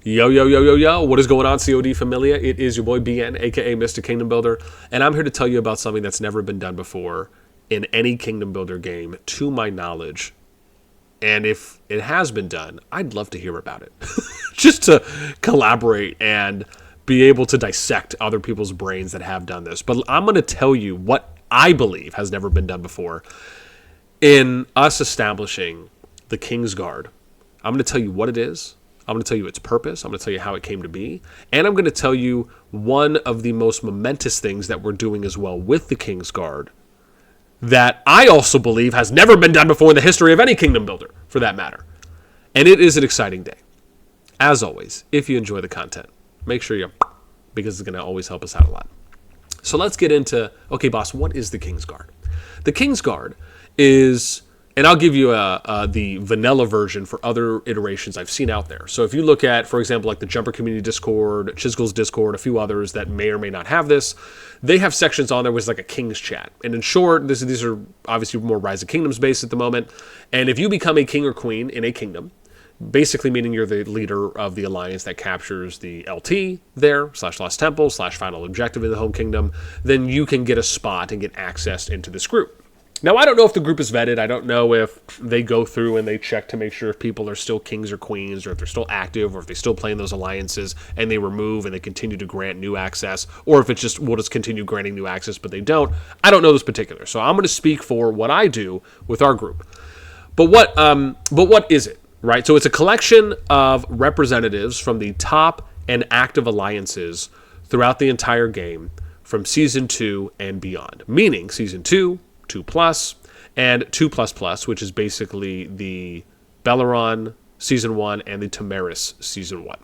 Yo, yo, yo, yo, yo. What is going on, CoD Familia? It is your boy BN, aka Mr. Kingdom Builder, and I'm here to tell you about something that's never been done before in any Kingdom Builder game, to my knowledge. And if it has been done, I'd love to hear about it. Just to collaborate and be able to dissect other people's brains that have done this. But I'm going to tell you what I believe has never been done before in us establishing the King's Guard. I'm going to tell you what it is. I'm going to tell you its purpose. I'm going to tell you how it came to be. And I'm going to tell you one of the most momentous things that we're doing as well with the King's Guard that I also believe has never been done before in the history of any Kingdom Builder, for that matter. And it is an exciting day. As always, if you enjoy the content, make sure you, because it's going to always help us out a lot. So let's get into, okay, boss, what is the King's Guard? The King's Guard is... And I'll give you the vanilla version for other iterations I've seen out there. So if you look at, for example, like the Jumper Community Discord, Chisgle's Discord, a few others that may or may not have this, they have sections on there with like a King's Chat. And in short, these are obviously more Rise of Kingdoms based at the moment. And if you become a king or queen in a kingdom, basically meaning you're the leader of the alliance that captures the LT there, / Lost Temple, / final objective in the home kingdom, then you can get a spot and get access into this group. Now, I don't know if the group is vetted. I don't know if they go through and they check to make sure if people are still kings or queens, or if they're still active, or if they still play in those alliances and they remove and they continue to grant new access, or if it's just, we'll just continue granting new access, but they don't. I don't know those particulars. So I'm going to speak for what I do with our group. But what is it, right? So it's a collection of representatives from the top and active alliances throughout the entire game from Season 2 and beyond. Meaning Season 2, 2+, and 2++, which is basically the Belleron Season 1 and the Tamaris Season 1.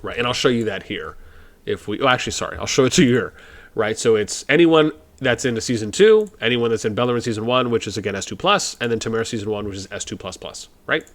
Right, and I'll show you that here. I'll show it to you here. Right, so it's anyone that's into Season 2, anyone that's in Belleron Season 1, which is again S2+, and then Tamaris Season 1, which is S2++, right?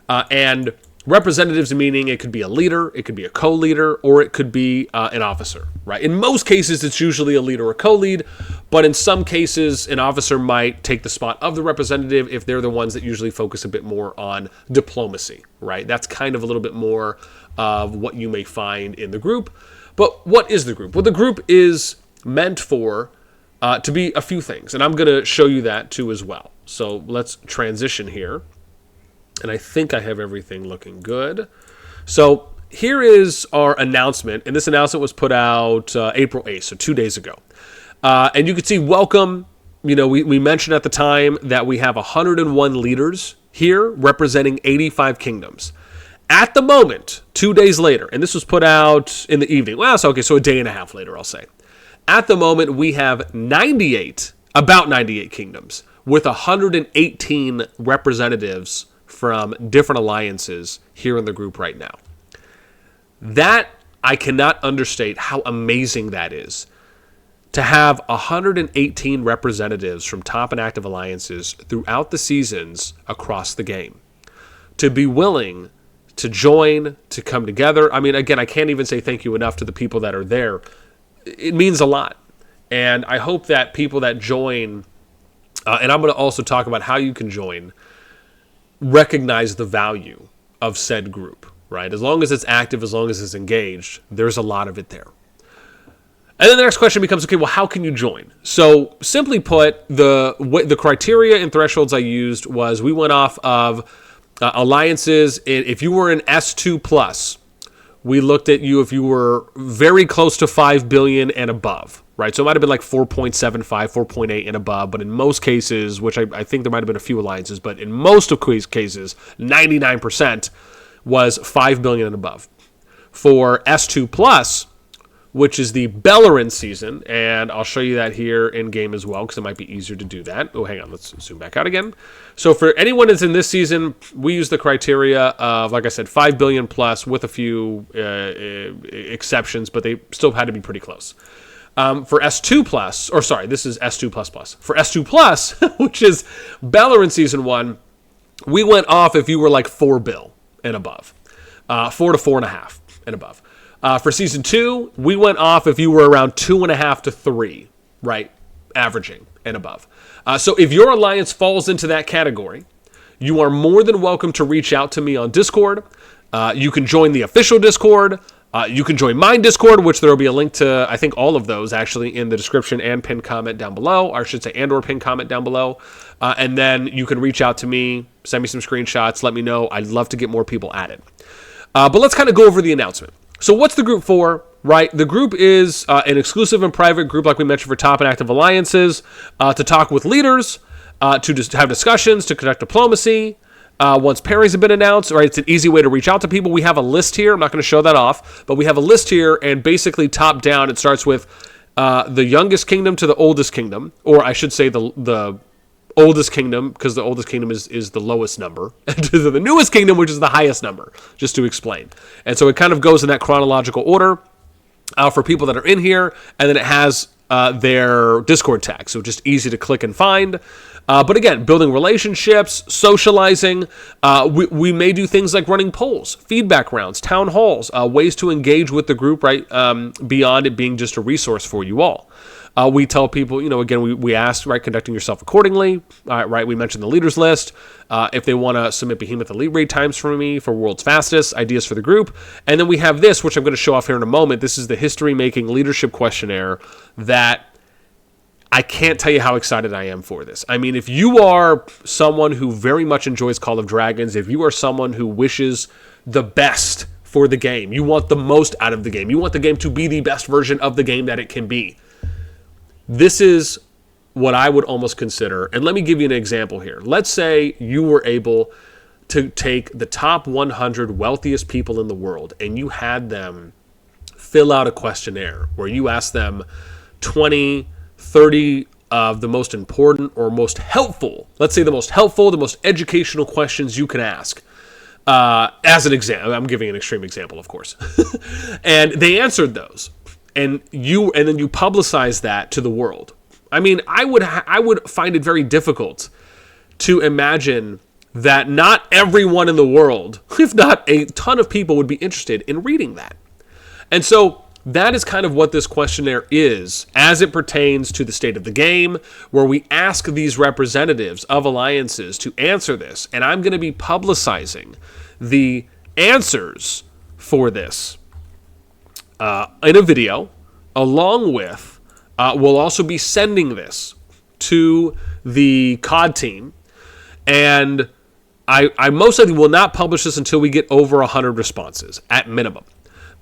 And representatives, meaning it could be a leader, it could be a co-leader, or it could be an officer, right? In most cases, it's usually a leader or co-lead, but in some cases, an officer might take the spot of the representative if they're the ones that usually focus a bit more on diplomacy, right? That's kind of a little bit more of what you may find in the group. But what is the group? Well, the group is meant for to be a few things, and I'm going to show you that too as well. So let's transition here. And I think I have everything looking good. So here is our announcement. And this announcement was put out April 8th, so 2 days ago. And you can see, welcome. You know, we mentioned at the time that we have 101 leaders here representing 85 kingdoms. At the moment, 2 days later, and this was put out in the evening. Well, so a day and a half later, I'll say. At the moment, we have about 98 kingdoms with 118 representatives from different alliances here in the group right now. That, I cannot understate how amazing that is. To have 118 representatives from top and active alliances throughout the seasons across the game. To be willing to join, to come together. I mean, again, I can't even say thank you enough to the people that are there. It means a lot. And I hope that people that join, and I'm going to also talk about how you can join, recognize the value of said group, right? As long as it's active, as long as it's engaged, there's a lot of it there. And then the next question becomes, okay, well, how can you join? So simply put, the criteria and thresholds I used was we went off of alliances. If you were an S2+, we looked at you if you were very close to 5 billion and above, right? So it might have been like 4.75, 4.8 and above, but in most cases, which I think there might have been a few alliances, but in most of cases, 99% was 5 billion and above. For S2+, which is the Belleron season, and I'll show you that here in game as well, because it might be easier to do that. Oh, hang on, let's zoom back out again. So for anyone that's in this season, we use the criteria of, like I said, 5 billion plus with a few exceptions, but they still had to be pretty close. For S2+, or sorry, this is S2++. For S2+, which is Belleron Season 1, we went off if you were like 4 bill and above. 4 to 4.5 and above. For Season 2, we went off if you were around 2.5 to 3, right? Averaging and above. So if your alliance falls into that category, you are more than welcome to reach out to me on Discord. You can join the official Discord. You can join mine Discord, which there will be a link to, I think, all of those actually in the description and pinned comment down below, or I should say, and/or pinned comment down below. And then you can reach out to me, send me some screenshots, let me know. I'd love to get more people added. But let's kind of go over the announcement. So what's the group for, right? The group is an exclusive and private group, like we mentioned, for top and active alliances, to talk with leaders, to just have discussions, to conduct diplomacy. Once pairings have been announced, right, it's an easy way to reach out to people. We have a list here. I'm not going to show that off, but we have a list here, and basically top down, it starts with the youngest kingdom to the oldest kingdom, or I should say the oldest kingdom, because the oldest kingdom is the lowest number, to the newest kingdom, which is the highest number, just to explain. And so it kind of goes in that chronological order for people that are in here, and then it has their Discord tag, so just easy to click and find. But again, building relationships, socializing. We may do things like running polls, feedback rounds, town halls, ways to engage with the group, right? Beyond it being just a resource for you all. We tell people, again, we ask, right, conducting yourself accordingly. Right, we mentioned the leaders list. If they want to submit behemoth elite raid times for me for world's fastest, ideas for the group. And then we have this, which I'm going to show off here in a moment. This is the history-making leadership questionnaire that I can't tell you how excited I am for this. I mean, if you are someone who very much enjoys Call of Dragons, if you are someone who wishes the best for the game, you want the most out of the game, you want the game to be the best version of the game that it can be, this is what I would almost consider. And let me give you an example here. Let's say you were able to take the top 100 wealthiest people in the world and you had them fill out a questionnaire where you ask them 20, 30 of the most important or most helpful, let's say the most helpful, the most educational questions you can ask. As an example, I'm giving an extreme example, of course. And they answered those. And then you publicize that to the world. I mean, I would find it very difficult to imagine that not everyone in the world, if not a ton of people, would be interested in reading that. And so that is kind of what this questionnaire is as it pertains to the state of the game, where we ask these representatives of alliances to answer this. And I'm going to be publicizing the answers for this in a video, along with, we'll also be sending this to the COD team. And I most likely will not publish this until we get over 100 responses at minimum.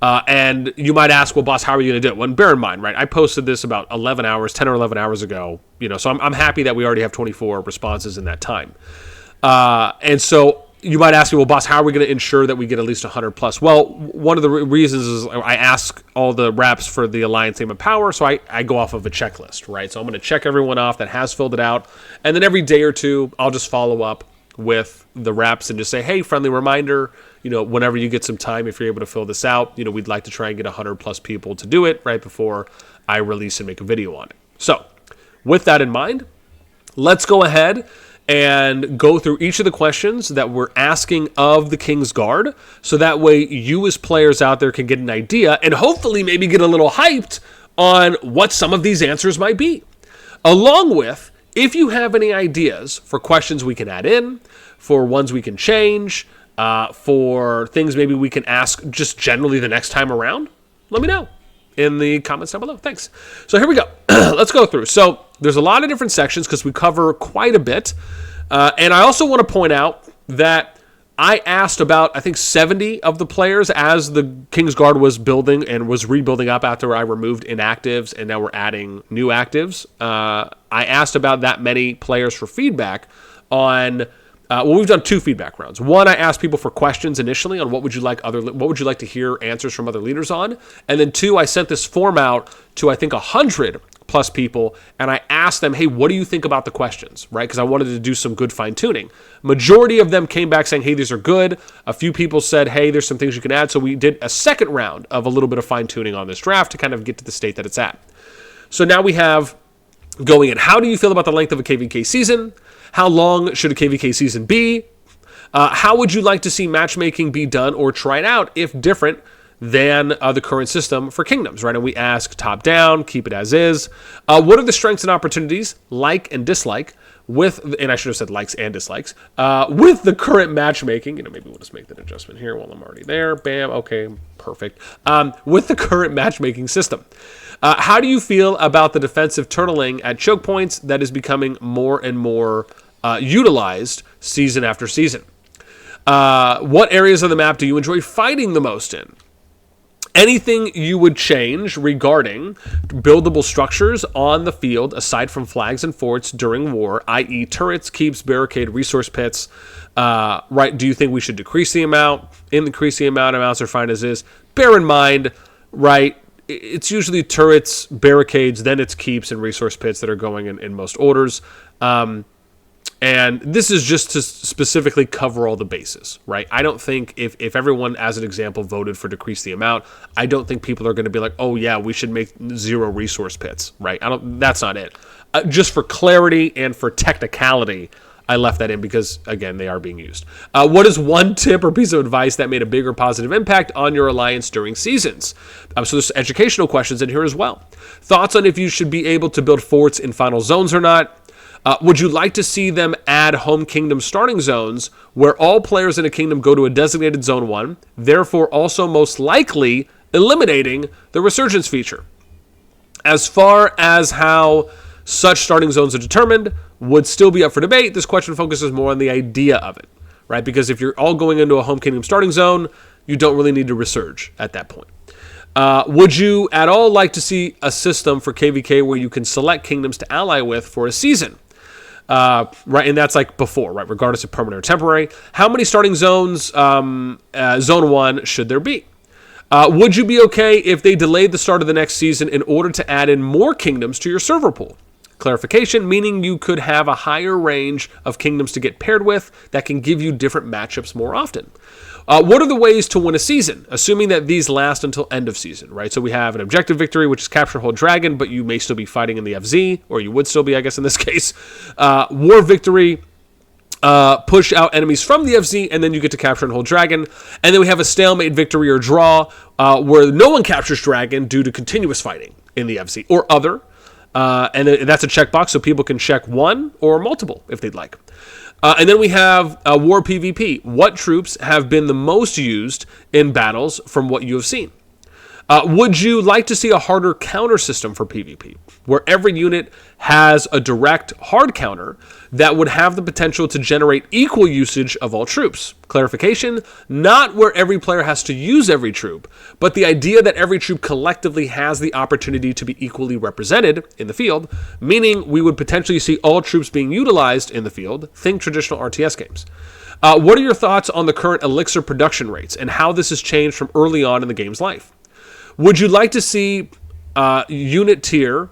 And you might ask, well, boss, how are you going to do it? Well, bear in mind, right, I posted this about 10 or 11 hours ago, so I'm happy that we already have 24 responses in that time. And so you might ask me, well, boss, how are we going to ensure that we get at least 100 plus? Well, one of the reasons is I ask all the reps for the Alliance Aim of Power, so I go off of a checklist, right? So I'm going to check everyone off that has filled it out, and then every day or two, I'll just follow up with the reps and just say, hey, friendly reminder, whenever you get some time, if you're able to fill this out, we'd like to try and get 100 plus people to do it right before I release and make a video on it. So with that in mind, let's go ahead and go through each of the questions that we're asking of the King's Guard, so that way you as players out there can get an idea and hopefully maybe get a little hyped on what some of these answers might be. Along with, if you have any ideas for questions we can add in, for ones we can change, for things maybe we can ask just generally the next time around, let me know in the comments down below. Thanks. So here we go. Let's go through. So there's a lot of different sections because we cover quite a bit. And I also want to point out that I asked about, I think, 70 of the players as the King's Guard was building and was rebuilding up after I removed inactives and now we're adding new actives. I asked about that many players for feedback on, we've done 2 feedback rounds. One, I asked people for questions initially on what would you like to hear answers from other leaders on. And then 2, I sent this form out to, I think, 100 plus people, and I asked them, hey, what do you think about the questions, right? Because I wanted to do some good fine-tuning. Majority of them came back saying, hey, these are good. A few people said, hey, there's some things you can add. So we did a second round of a little bit of fine-tuning on this draft to kind of get to the state that it's at. So now we have going in, how do you feel about the length of a KVK season? How long should a KVK season be? How would you like to see matchmaking be done or tried out if different than the current system for kingdoms, right? And we ask top down, keep it as is. What are the strengths and opportunities, like and dislike, and I should have said likes and dislikes, with the current matchmaking, maybe we'll just make that adjustment here while I'm already there. Bam. Okay, perfect. With the current matchmaking system, how do you feel about the defensive turtling at choke points that is becoming more and more utilized season after season? What areas of the map do you enjoy fighting the most in? Anything you would change regarding buildable structures on the field aside from flags and forts during war, i.e. turrets, keeps, barricade, resource pits, right? Do you think we should decrease the amount? Increase the amount? Amounts are fine as is. Bear in mind, right, it's usually turrets, barricades, then it's keeps and resource pits that are going in most orders. And this is just to specifically cover all the bases, right? I don't think if everyone, as an example, voted for decrease the amount, I don't think people are going to be like, oh yeah, we should make 0 resource pits, right? That's not it. Just for clarity and for technicality, I left that in because, again, they are being used. What is one tip or piece of advice that made a bigger positive impact on your alliance during seasons? So there's educational questions in here as well. Thoughts on if you should be able to build forts in final zones or not? Would you like to see them add home kingdom starting zones where all players in a kingdom go to a designated zone 1, therefore also most likely eliminating the resurgence feature? As far as how such starting zones are determined would still be up for debate. This question focuses more on the idea of it, right? Because if you're all going into a home kingdom starting zone, you don't really need to resurge at that point. Would you at all like to see a system for KVK where you can select kingdoms to ally with for a season? Right, and that's like before, right? Regardless of permanent or temporary. How many starting zones, zone 1, should there be? Would you be okay if they delayed the start of the next season in order to add in more kingdoms to your server pool? Clarification, meaning you could have a higher range of kingdoms to get paired with that can give you different matchups more often. What are the ways to win a season, assuming that these last until end of season, right? So we have an objective victory, which is capture, hold dragon, but you may still be fighting in the FZ, or you would still be, I guess, in this case. War victory, push out enemies from the FZ, and then you get to capture and hold dragon. And then we have a stalemate victory or draw, where no one captures dragon due to continuous fighting in the FZ, or other. And that's a checkbox, so people can check one or multiple if they'd like. And then we have War PvP. What troops have been the most used in battles from what you have seen? Would you like to see a harder counter system for PvP, where every unit has a direct hard counter that would have the potential to generate equal usage of all troops? Clarification, not where every player has to use every troop, but the idea that every troop collectively has the opportunity to be equally represented in the field, meaning we would potentially see all troops being utilized in the field. Think traditional RTS games. What are your thoughts on the current Elixir production rates and how this has changed from early on in the game's life? Would you like to see unit tier?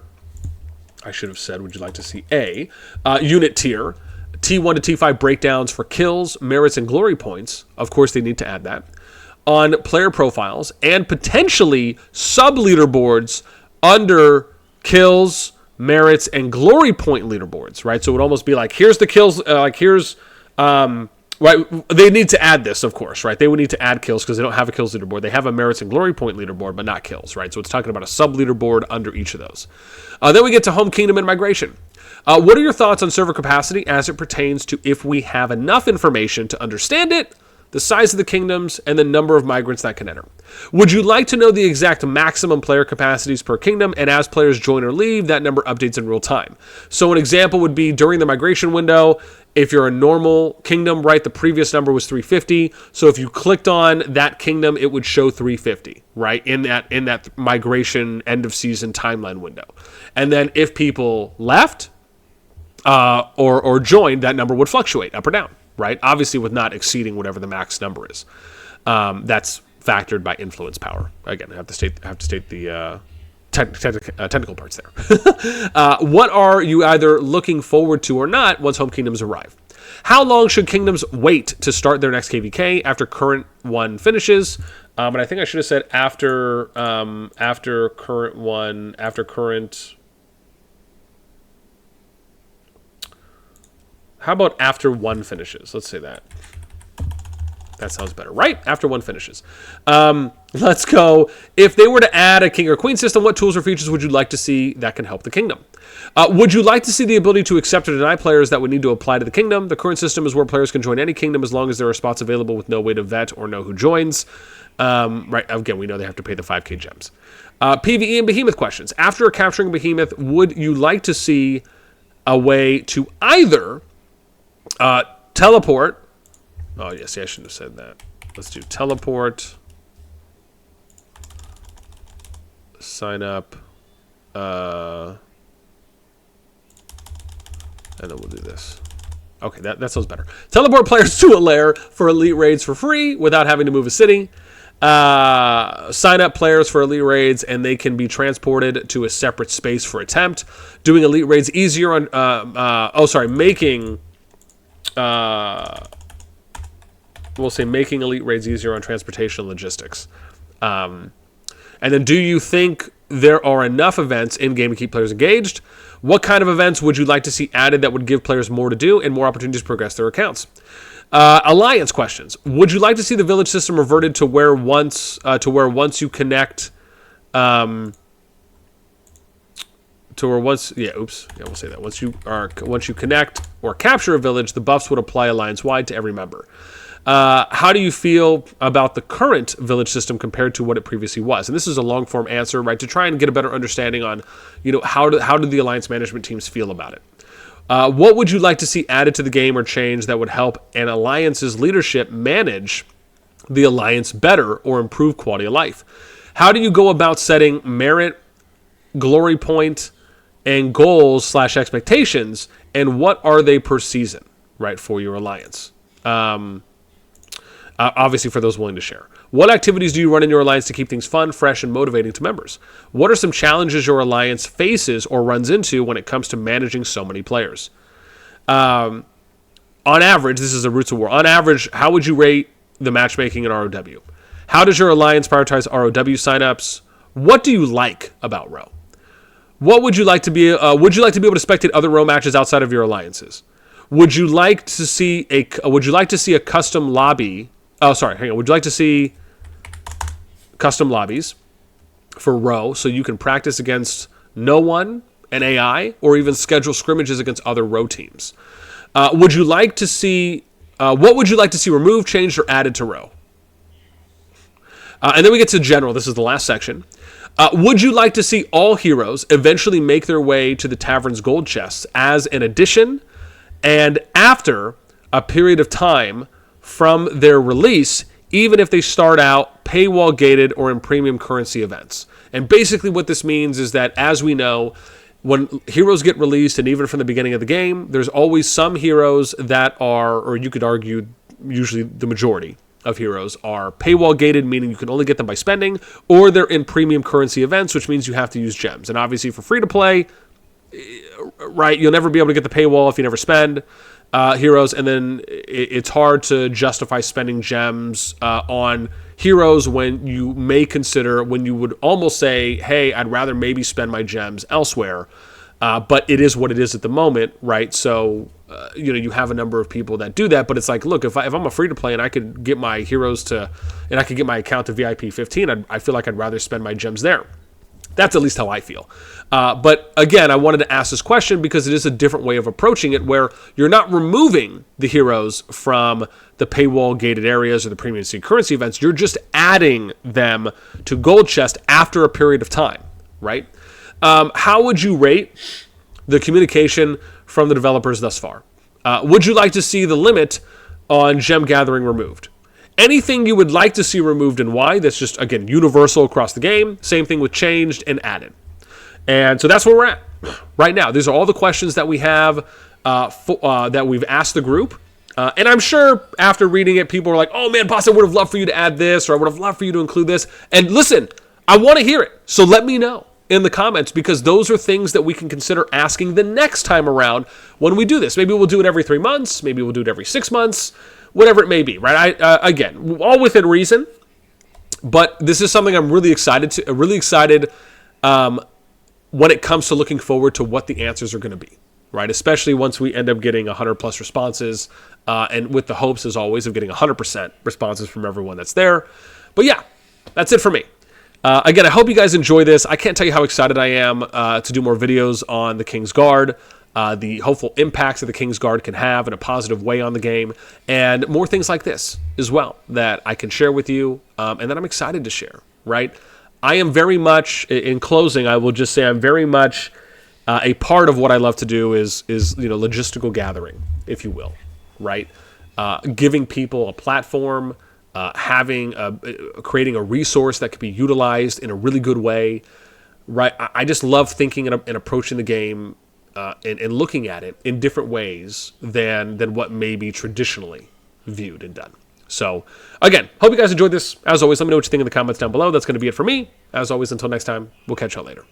I should have said, would you like to see a unit tier, T1 to T5 breakdowns for kills, merits, and glory points? Of course, they need to add that. On player profiles and potentially sub-leaderboards under kills, merits, and glory point leaderboards, right? So it would almost be like, here's the kills, right, they need to add this, of course, right? They would need to add kills because they don't have a kills leaderboard. They have a merits and glory point leaderboard, but not kills, right? So it's talking about a sub-leaderboard under each of those. Then we get to home kingdom and migration. What are your thoughts on server capacity as it pertains to if we have enough information to understand it, the size of the kingdoms, and the number of migrants that can enter? Would you like to know the exact maximum player capacities per kingdom, and as players join or leave, that number updates in real time? So an example would be during the migration window, if you're a normal kingdom, right, the previous number was 350. So if you clicked on that kingdom, it would show 350, right, in that migration end of season timeline window. And then if people left or joined, that number would fluctuate up or down, right? Obviously with not exceeding whatever the max number is. That's factored by influence power. Again, I have to state the technical parts there. What are you either looking forward to or not once home kingdoms arrive? How long should kingdoms wait to start their next KVK after current one finishes? And I think I should have said after current. How about after one finishes? Let's say that. That sounds better, right? After one finishes. Let's go. If they were to add a king or queen system, what tools or features would you like to see that can help the kingdom? Would you like to see the ability to accept or deny players that would need to apply to the kingdom? The current system is where players can join any kingdom as long as there are spots available with no way to vet or know who joins. Right. Again, we know they have to pay the 5k gems. PvE and behemoth questions. After capturing behemoth, would you like to see a way to either teleport? Oh, yes, I shouldn't have said that. Let's do teleport. Sign up. And then we'll do this. Okay, that sounds better. Teleport players to a lair for elite raids for free without having to move a city. Sign up players for elite raids and they can be transported to a separate space for attempt. Doing elite raids easier on... making... we'll say making elite raids easier on transportation and logistics. And then do you think there are enough events in-game to keep players engaged? What kind of events would you like to see added that would give players more to do and more opportunities to progress their accounts? Alliance questions. Would you like to see the village system reverted to where once you connect we'll say that once you connect or capture a village, the buffs would apply alliance-wide to every member. How do you feel about the current village system compared to what it previously was? And this is a long-form answer, right, to try and get a better understanding on, how do the alliance management teams feel about it? What would you like to see added to the game or change that would help an alliance's leadership manage the alliance better or improve quality of life? How do you go about setting merit, glory point, and goals / expectations, and what are they per season, right, for your alliance? Obviously, for those willing to share. What activities do you run in your alliance to keep things fun, fresh, and motivating to members? What are some challenges your alliance faces or runs into when it comes to managing so many players? On average, this is a Roots of War. On average, how would you rate the matchmaking in ROW? How does your alliance prioritize ROW signups? What do you like about ROW? What would you like to be? Would you like to be able to spectate other ROW matches outside of your alliances? Would you like to see a custom lobby? Would you like to see custom lobbies for ROW so you can practice against no one, an AI, or even schedule scrimmages against other ROW teams? What would you like to see removed, changed, or added to ROW? And then we get to general. This is the last section. Would you like to see all heroes eventually make their way to the tavern's gold chests as an addition and after a period of time from their release, even if they start out paywall gated or in premium currency events? And basically what this means is that, as we know, when heroes get released, and even from the beginning of the game, there's always some heroes that are, or you could argue usually the majority of heroes are paywall gated, meaning you can only get them by spending, or they're in premium currency events, which means you have to use gems. And obviously for free to play, right, you'll never be able to get the paywall if you never spend heroes, and then it's hard to justify spending gems on heroes when you would almost say, hey, I'd rather maybe spend my gems elsewhere, but it is what it is at the moment, right? So you have a number of people that do that, but it's like, look, if I'm a free to play and I could get my heroes and I could get my account to VIP 15, I feel like I'd rather spend my gems there. That's at least how I feel. But again, I wanted to ask this question because it is a different way of approaching it, where you're not removing the heroes from the paywall gated areas or the premium currency events. You're just adding them to gold chest after a period of time, right? How would you rate the communication from the developers thus far? Would you like to see the limit on gem gathering removed? Anything you would like to see removed and why? That's just, again, universal across the game. Same thing with changed and added. And so that's where we're at right now. These are all the questions that we have that we've asked the group. And I'm sure after reading it, people are like, oh man, boss, I would have loved for you to add this, or I would have loved for you to include this. And listen, I want to hear it. So let me know in the comments, because those are things that we can consider asking the next time around when we do this. Maybe we'll do it every 3 months. Maybe we'll do it every 6 months. Whatever it may be, right? Again, all within reason, but this is something I'm really excited when it comes to looking forward to what the answers are going to be, right? Especially once we end up getting 100 plus responses, and with the hopes, as always, of getting 100% responses from everyone that's there. But yeah, that's it for me. Again, I hope you guys enjoy this. I can't tell you how excited I am to do more videos on the King's Guard, the hopeful impacts that the King's Guard can have in a positive way on the game, and more things like this as well that I can share with you and that I'm excited to share, right? I am very much, in closing, I will just say I'm very much a part of what I love to do is logistical gathering, if you will, right? Giving people a platform, creating a resource that could be utilized in a really good way, right? I just love thinking and approaching the game and looking at it in different ways than what may be traditionally viewed and done. So, again, hope you guys enjoyed this. As always, let me know what you think in the comments down below. That's going to be it for me. As always, until next time, we'll catch y'all later.